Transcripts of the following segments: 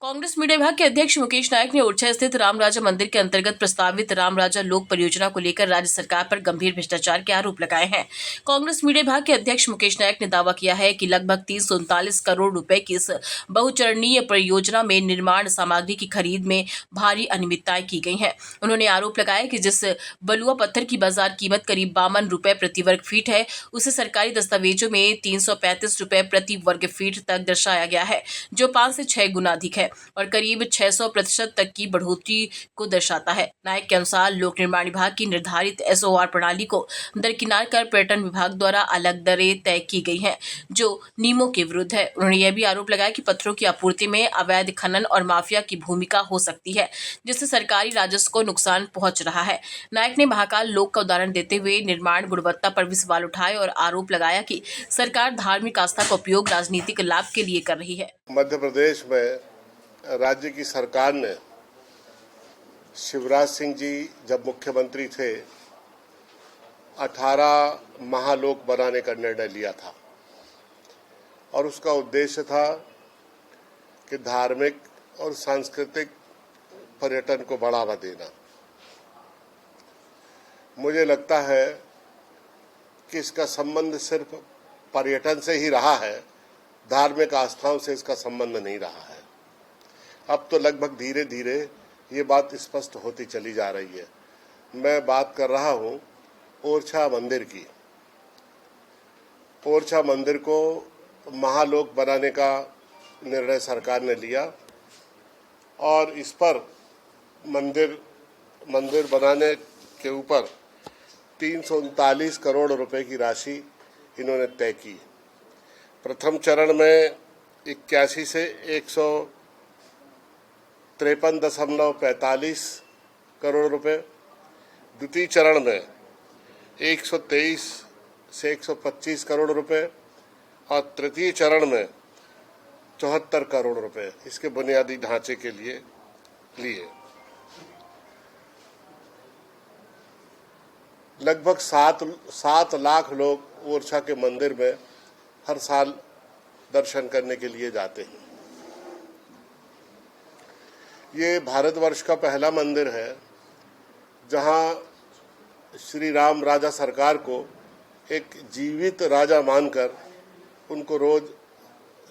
Congress media विभाग के अध्यक्ष मुकेश नायक ने ओरछा स्थित रामराजा मंदिर के अंतर्गत प्रस्तावित रामराजा लोक परियोजना को लेकर राज्य सरकार पर गंभीर भ्रष्टाचार के आरोप लगाए हैं। कांग्रेस मीडिया विभाग के अध्यक्ष मुकेश नायक ने दावा किया है कि लगभग 339 करोड़ रुपए की इस बहुचरणीय परियोजना में निर्माण सामग्री की खरीद में भारी अनियमितताएं की गई हैं। उन्होंने आरोप लगाया कि जिस बलुआ पत्थर की बाजार कीमत करीब 52 रुपए प्रति वर्ग फीट है, उसे सरकारी दस्तावेजों में 335 रुपए प्रति वर्ग फीट तक दर्शाया गया है, जो 5 से 6 गुना अधिक है और करीब 600% तक की बढ़ोतरी को दर्शाता है। नायक के अनुसार लोक निर्माण विभाग की निर्धारित SOR प्रणाली को दरकिनार कर पर्यटन विभाग द्वारा अलग दरें तय की गई हैं, जो नियमों के विरुद्ध है। उन्होंने यह भी आरोप लगाया कि पत्थरों की आपूर्ति में अवैध खनन और माफिया की भूमिका हो सकती है, जिससे सरकारी राजस्व को नुकसान पहुंच रहा है। नायक ने महाकाल लोक का उदाहरण देते हुए निर्माण गुणवत्ता पर भी सवाल उठाए और आरोप लगाया कि सरकार धार्मिक आस्था का उपयोग राजनीतिक लाभ के लिए कर रही है। मध्य प्रदेश में राज्य की सरकार ने शिवराज सिंह जी जब मुख्यमंत्री थे 18 महालोक बनाने का निर्णय लिया था और उसका उद्देश्य था कि धार्मिक और सांस्कृतिक पर्यटन को बढ़ावा देना। मुझे लगता है कि इसका संबंध सिर्फ पर्यटन से ही रहा है, धार्मिक आस्थाओं से इसका संबंध नहीं रहा है। अब तो लगभग धीरे धीरे ये बात स्पष्ट होती चली जा रही है। मैं बात कर रहा हूँ ओरछा मंदिर की। ओरछा मंदिर को महालोक बनाने का निर्णय सरकार ने लिया और इस पर मंदिर बनाने के ऊपर 339 करोड़ रुपए की राशि इन्होंने तय की। प्रथम चरण में 81 से 153.45 करोड़ रुपए, द्वितीय चरण में 123 से 125 करोड़ रुपए और तृतीय चरण में 74 करोड़ रुपए इसके बुनियादी ढांचे के लिए लिए। लगभग 7 लाख लोग ओरछा के मंदिर में हर साल दर्शन करने के लिए जाते हैं। ये भारतवर्ष का पहला मंदिर है जहां श्री राम राजा सरकार को एक जीवित राजा मानकर उनको रोज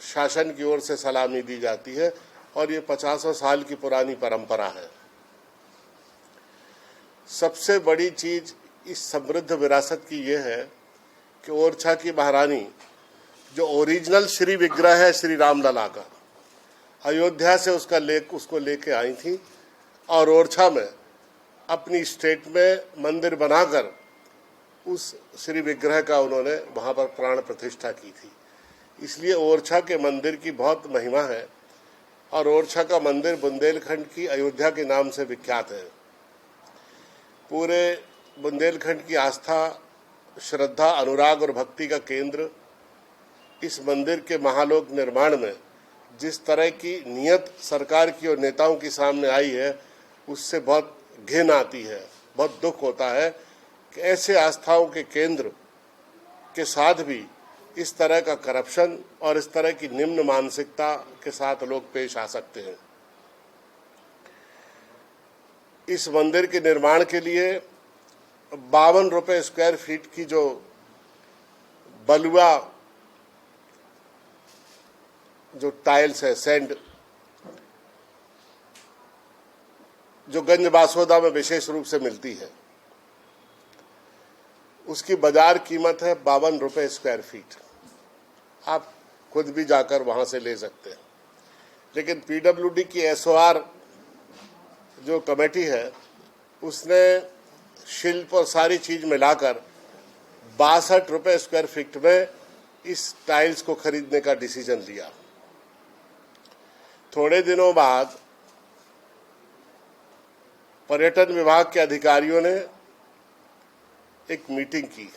शासन की ओर से सलामी दी जाती है और ये 50 साल की पुरानी परंपरा है। सबसे बड़ी चीज इस समृद्ध विरासत की ये है कि ओरछा की महारानी जो ओरिजिनल श्री विग्रह है श्री रामलला का, अयोध्या से उसको लेके आई थी और ओरछा में अपनी स्टेट में मंदिर बनाकर उस श्री विग्रह का उन्होंने वहां पर प्राण प्रतिष्ठा की थी। इसलिए ओरछा के मंदिर की बहुत महिमा है और ओरछा का मंदिर बुंदेलखंड की अयोध्या के नाम से विख्यात है। पूरे बुंदेलखंड की आस्था, श्रद्धा, अनुराग और भक्ति का केंद्र इस मंदिर के महालोक निर्माण में जिस तरह की नियत सरकार की और नेताओं की सामने आई है, उससे बहुत घिन आती है, बहुत दुख होता है कि ऐसे आस्थाओं के केंद्र के साथ भी इस तरह का करप्शन और इस तरह की निम्न मानसिकता के साथ लोग पेश आ सकते हैं। इस मंदिर के निर्माण के लिए 52 रुपए स्क्वायर फीट की जो बलुआ जो टाइल्स है, सैंड, जो गंज बासोदा में विशेष रूप से मिलती है, उसकी बाजार कीमत है 52 रुपए स्क्वायर फीट। आप खुद भी जाकर वहां से ले सकते हैं। लेकिन PWD की SOR जो कमेटी है उसने शिल्प और सारी चीज मिलाकर 62 रुपए स्क्वायर फीट में इस टाइल्स को खरीदने का डिसीजन लिया। थोड़े दिनों बाद पर्यटन विभाग के अधिकारियों ने एक मीटिंग की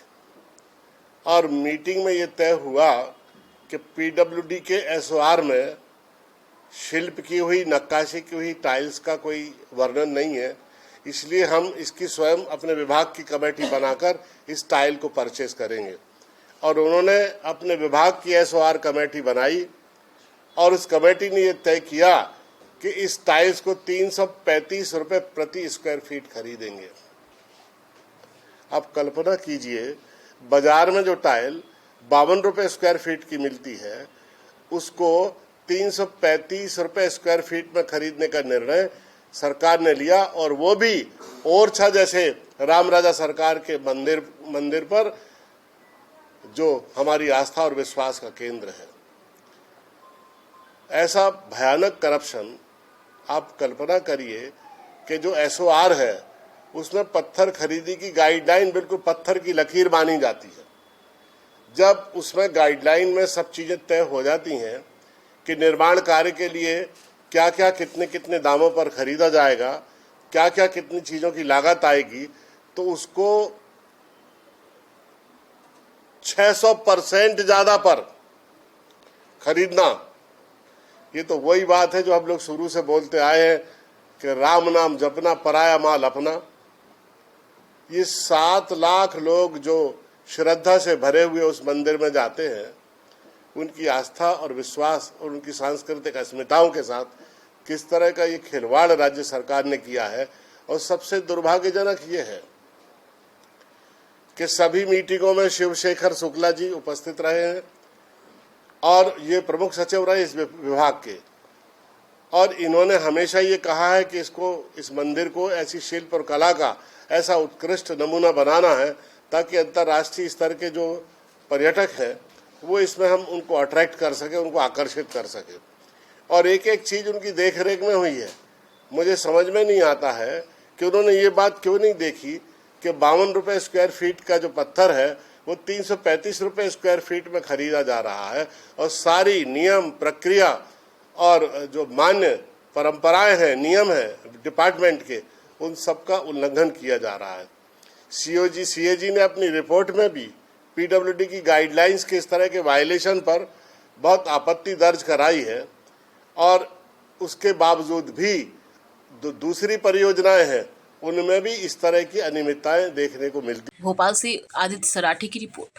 और मीटिंग में ये तय हुआ कि PWD के SOR में शिल्प की हुई, नक्काशी की हुई टाइल्स का कोई वर्णन नहीं है, इसलिए हम इसकी स्वयं अपने विभाग की कमेटी बनाकर इस टाइल को परचेज करेंगे। और उन्होंने अपने विभाग की SOR कमेटी बनाई और उस कमेटी ने ये तय किया कि इस टाइल्स को 335 रुपए प्रति स्क्वायर फीट खरीदेंगे। आप कल्पना कीजिए, बाजार में जो टाइल 52 रुपए स्क्वायर फीट की मिलती है, उसको 335 रुपए स्क्वायर फीट में खरीदने का निर्णय सरकार ने लिया, और वो भी ओरछा जैसे राम राजा सरकार के मंदिर पर, जो हमारी आस्था और विश्वास का केंद्र है। ऐसा भयानक करप्शन, आप कल्पना करिए कि जो SOR है उसमें पत्थर खरीदी की गाइडलाइन बिल्कुल पत्थर की लकीर मानी जाती है। जब उसमें गाइडलाइन में सब चीजें तय हो जाती हैं कि निर्माण कार्य के लिए क्या क्या कितने कितने दामों पर खरीदा जाएगा, क्या क्या कितनी चीजों की लागत आएगी, तो उसको 600% ज्यादा पर खरीदना, ये तो वही बात है जो हम लोग शुरू से बोलते आए हैं कि राम नाम जपना पराया माल अपना। ये 7 लाख लोग जो श्रद्धा से भरे हुए उस मंदिर में जाते हैं, उनकी आस्था और विश्वास और उनकी सांस्कृतिक अस्मिताओं के साथ किस तरह का ये खिलवाड़ राज्य सरकार ने किया है। और सबसे दुर्भाग्यजनक ये है कि सभी मीटिंगों में शिवशेखर शुक्ला जी उपस्थित रहे हैं, और ये प्रमुख सचिव रहे इस विभाग के, और इन्होंने हमेशा ये कहा है कि इस मंदिर को ऐसी शिल्प और कला का ऐसा उत्कृष्ट नमूना बनाना है ताकि अंतर्राष्ट्रीय स्तर के जो पर्यटक हैं वो इसमें हम उनको अट्रैक्ट कर सके, उनको आकर्षित कर सके। और एक एक चीज उनकी देखरेख में हुई है। मुझे समझ में नहीं आता है कि उन्होंने ये बात क्यों नहीं देखी कि 52 रुपए स्क्वायर फीट का जो पत्थर है वो 335 रुपए स्क्वायर फीट में खरीदा जा रहा है, और सारी नियम प्रक्रिया और जो मान्य परंपराएं हैं, नियम हैं डिपार्टमेंट के, उन सब का उल्लंघन किया जा रहा है। CAG ने अपनी रिपोर्ट में भी PWD की गाइडलाइंस के इस तरह के वायलेशन पर बहुत आपत्ति दर्ज कराई है, और उसके बावजूद भी दूसरी परियोजनाएं हैं उनमें भी इस तरह की अनियमितताएं देखने को मिलती। भोपाल से आदित्य सराठी की रिपोर्ट।